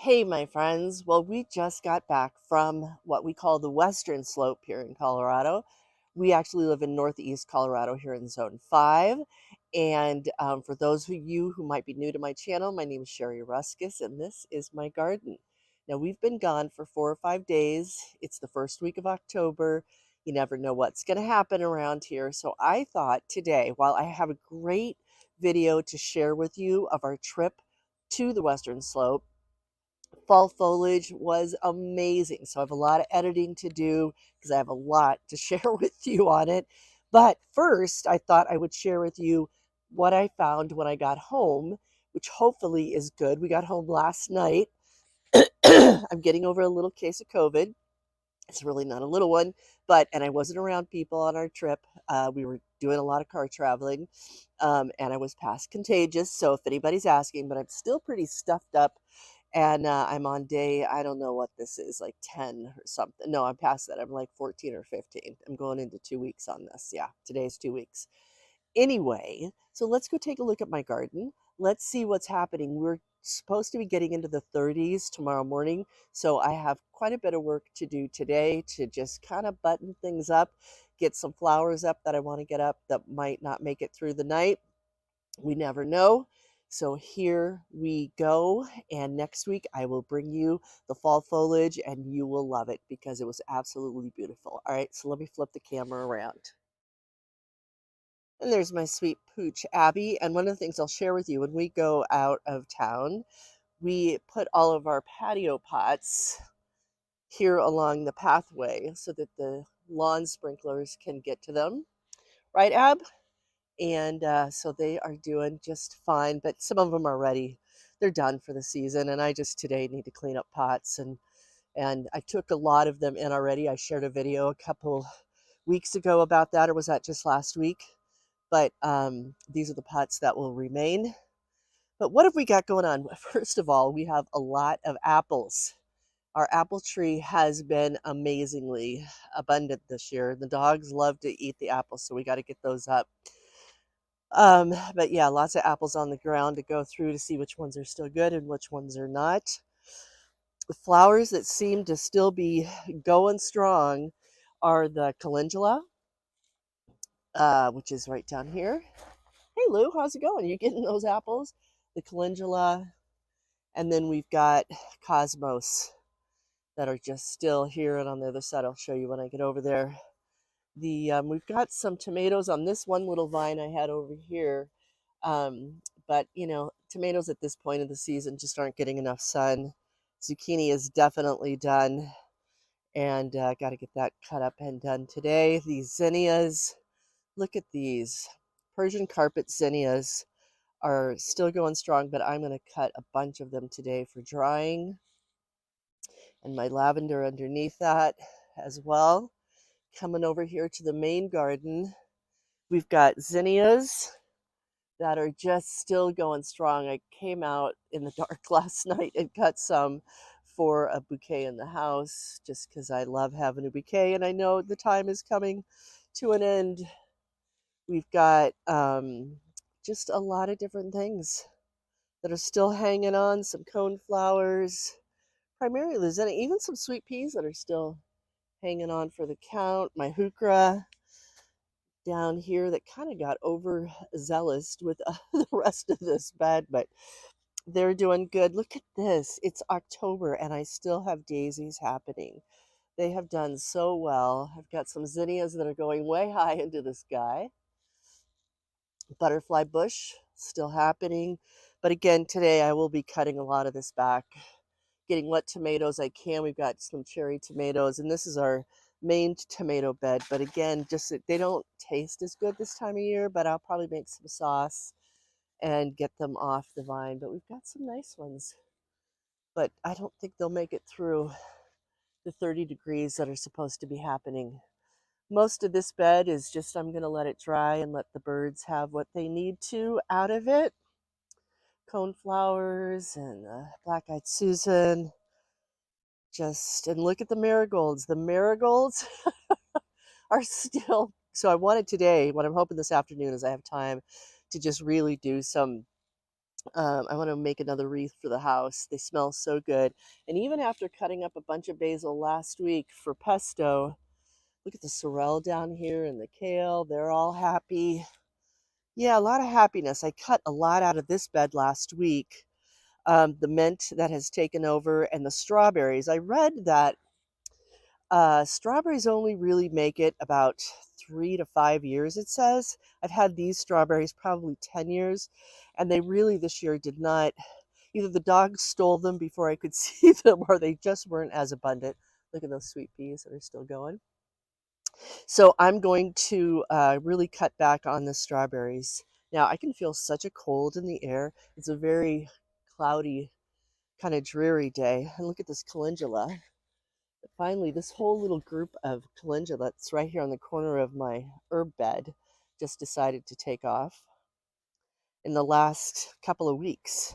Hey, my friends. Well, we just got back from what we call the Western Slope here in Colorado. We actually live in Northeast Colorado here in Zone 5. And for those of you who might be new to my channel, my name is Sherry Ruskis, and this is my garden. Now, we've been gone for 4 or 5 days. It's the first week of October. You never know what's going to happen around here. So I thought today, while I have a great video to share with you of our trip to the Western Slope, fall foliage was amazing. So I have a lot of editing to do because I have a lot to share with you on it. But first, I thought I would share with you what I found when I got home, which hopefully is good. We got home last night. I'm getting over a little case of COVID. It's really not a little one, and I wasn't around people on our trip. We were doing a lot of car traveling, and I was past contagious. So if anybody's asking, but I'm still pretty stuffed up, and I'm on day, I don't know what this is, like 10 or something. No, I'm past that. I'm like 14 or 15. I'm going into 2 weeks on this. Yeah, today's 2 weeks. Anyway, so let's go take a look at my garden. Let's see what's happening. We're supposed to be getting into the 30s tomorrow morning, so I have quite a bit of work to do today to just kind of button things up, get some flowers up that I want to get up that might not make it through the night. We never know. So here we go. And next week I will bring you the fall foliage and you will love it because it was absolutely beautiful. All right, so let me flip the camera around. And there's my sweet pooch, Abby. And one of the things I'll share with you when we go out of town, we put all of our patio pots here along the pathway so that the lawn sprinklers can get to them. Right, Ab? And so they are doing just fine, but some of them are ready. They're done for the season, and I just today need to clean up pots, and I took a lot of them in already. I shared a video a couple weeks ago about that, or was that just last week? But these are the pots that will remain. But what have we got going on? First of all, we have a lot of apples. Our apple tree has been amazingly abundant this year. The dogs love to eat the apples, so we got to get those up. But yeah, lots of apples on the ground to go through to see which ones are still good and which ones are not. The flowers that seem to still be going strong are the calendula, which is right down here. Hey Lou, how's it going? You getting those apples? The calendula, and then we've got cosmos that are just still here, and on the other side, I'll show you when I get over there. We've got some tomatoes on this one little vine I had over here. But you know, tomatoes at this point of the season just aren't getting enough sun. Zucchini is definitely done, and got to get that cut up and done today. These zinnias, look at these Persian carpet zinnias are still going strong, but I'm going to cut a bunch of them today for drying, and my lavender underneath that as well. Coming over here to the main garden, we've got zinnias that are just still going strong. I came out in the dark last night and cut some for a bouquet in the house just because I love having a bouquet and I know the time is coming to an end. We've got just a lot of different things that are still hanging on, some cone flowers, primarily zinnia, even some sweet peas that are still hanging on for the count. My heuchera down here that kind of got overzealous with the rest of this bed, but they're doing good. Look at this. It's October and I still have daisies happening. They have done so well. I've got some zinnias that are going way high into the sky. Butterfly bush still happening. But again, today I will be cutting a lot of this back, getting what tomatoes I can. We've got some cherry tomatoes, and this is our main tomato bed. But again, just they don't taste as good this time of year, but I'll probably make some sauce and get them off the vine. But we've got some nice ones. But I don't think they'll make it through the 30 degrees that are supposed to be happening. Most of this bed is just, I'm going to let it dry and let the birds have what they need to out of it. Coneflowers and black-eyed Susan. And look at the marigolds. The marigolds are still, so I wanted today, what I'm hoping this afternoon is I have time to just really do some I want to make another wreath for the house. They smell so good. And even after cutting up a bunch of basil last week for pesto, look at the sorrel down here and the kale. They're all happy. Yeah, a lot of happiness. I cut a lot out of this bed last week. The mint that has taken over and the strawberries. I read that strawberries only really make it about 3 to 5 years, it says. I've had these strawberries probably 10 years, and they really this year did not. Either the dogs stole them before I could see them, or they just weren't as abundant. Look at those sweet peas that are still going. So I'm going to really cut back on the strawberries. Now, I can feel such a cold in the air. It's a very cloudy, kind of dreary day. And look at this calendula. Finally, this whole little group of calendula that's right here on the corner of my herb bed just decided to take off in the last couple of weeks.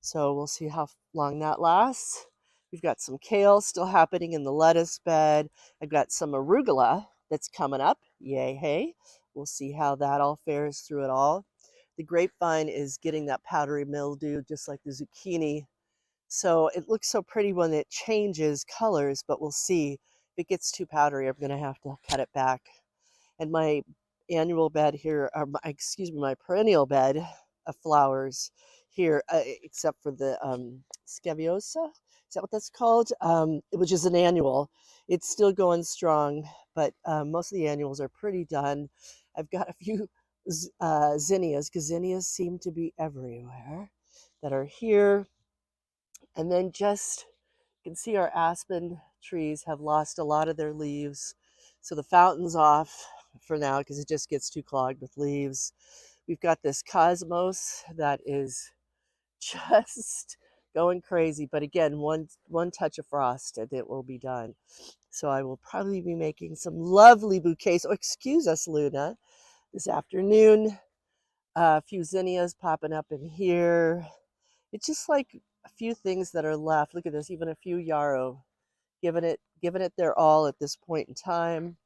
So we'll see how long that lasts. We've got some kale still happening in the lettuce bed. I've got some arugula that's coming up. Yay, hey. We'll see how that all fares through it all. The grapevine is getting that powdery mildew just like the zucchini. So it looks so pretty when it changes colors, but we'll see. If it gets too powdery, I'm going to have to cut it back. And my annual bed here, or excuse me, my perennial bed of flowers here, except for the scaviosa, is that what that's called? Which is an annual. It's still going strong, but most of the annuals are pretty done. I've got a few zinnias, because zinnias seem to be everywhere, that are here. And then just, you can see our aspen trees have lost a lot of their leaves. So the fountain's off for now because it just gets too clogged with leaves. We've got this cosmos that is just going crazy. But again, one touch of frost and it will be done. So I will probably be making some lovely bouquets. Oh, excuse us, Luna, this afternoon. A few zinnias popping up in here. It's just like a few things that are left. Look at this, even a few yarrow, giving it their all at this point in time.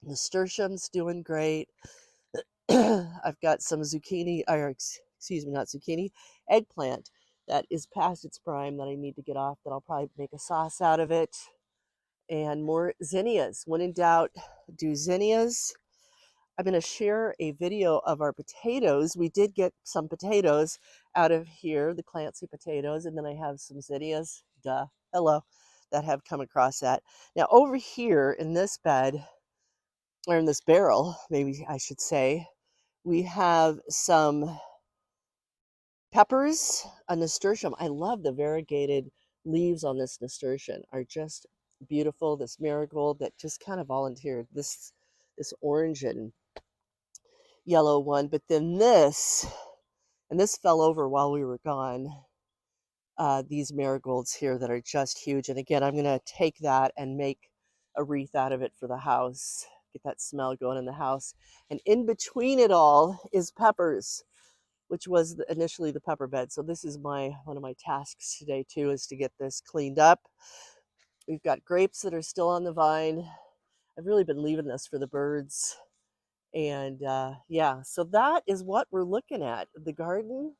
Nasturtium's doing great. I've got some zucchini, or excuse me, not zucchini, eggplant that is past its prime that I need to get off, that I'll probably make a sauce out of it. And more zinnias. When in doubt, do zinnias. I'm going to share a video of our potatoes. We did get some potatoes out of here, the Clancy potatoes, and then I have some zinnias, hello, that have come across that. Now over here in this bed, or in this barrel, maybe I should say, we have some peppers, a nasturtium. I love the variegated leaves on this nasturtium, are just beautiful. This marigold that just kind of volunteered, this orange and yellow one, but then this, and this fell over while we were gone, these marigolds here that are just huge. And again, I'm going to take that and make a wreath out of it for the house, get that smell going in the house. And in between it all is peppers, which was initially the pepper bed. So this is one of my tasks today too, is to get this cleaned up. We've got grapes that are still on the vine. I've really been leaving this for the birds. And yeah, so that is what we're looking at. The garden,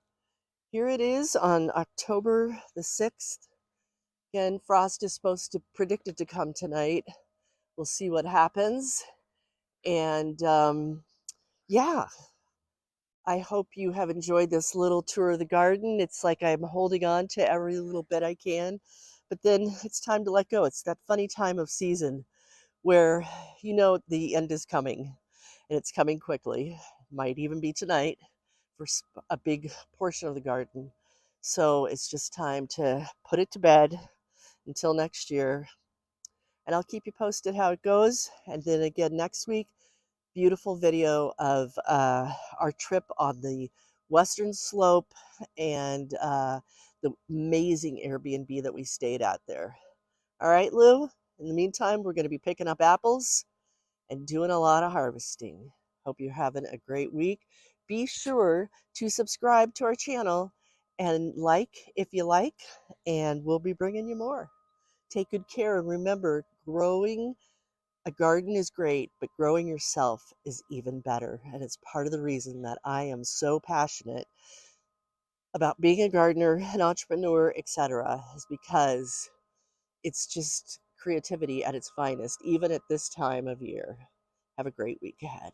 here it is on October the 6th. Again, frost is predicted to come tonight. We'll see what happens. And yeah, I hope you have enjoyed this little tour of the garden. It's like I'm holding on to every little bit I can, but then it's time to let go. It's that funny time of season where you know the end is coming, and it's coming quickly. Might even be tonight for a big portion of the garden. So it's just time to put it to bed until next year. And I'll keep you posted how it goes. And then again next week, beautiful video of our trip on the Western Slope and the amazing Airbnb that we stayed at there. All right, Lou? In the meantime, we're going to be picking up apples and doing a lot of harvesting. Hope you're having a great week. Be sure to subscribe to our channel and like if you like, and we'll be bringing you more. Take good care, and remember, growing a garden is great, but growing yourself is even better. And it's part of the reason that I am so passionate about being a gardener, an entrepreneur, etc., is because it's just creativity at its finest, even at this time of year. Have a great week ahead.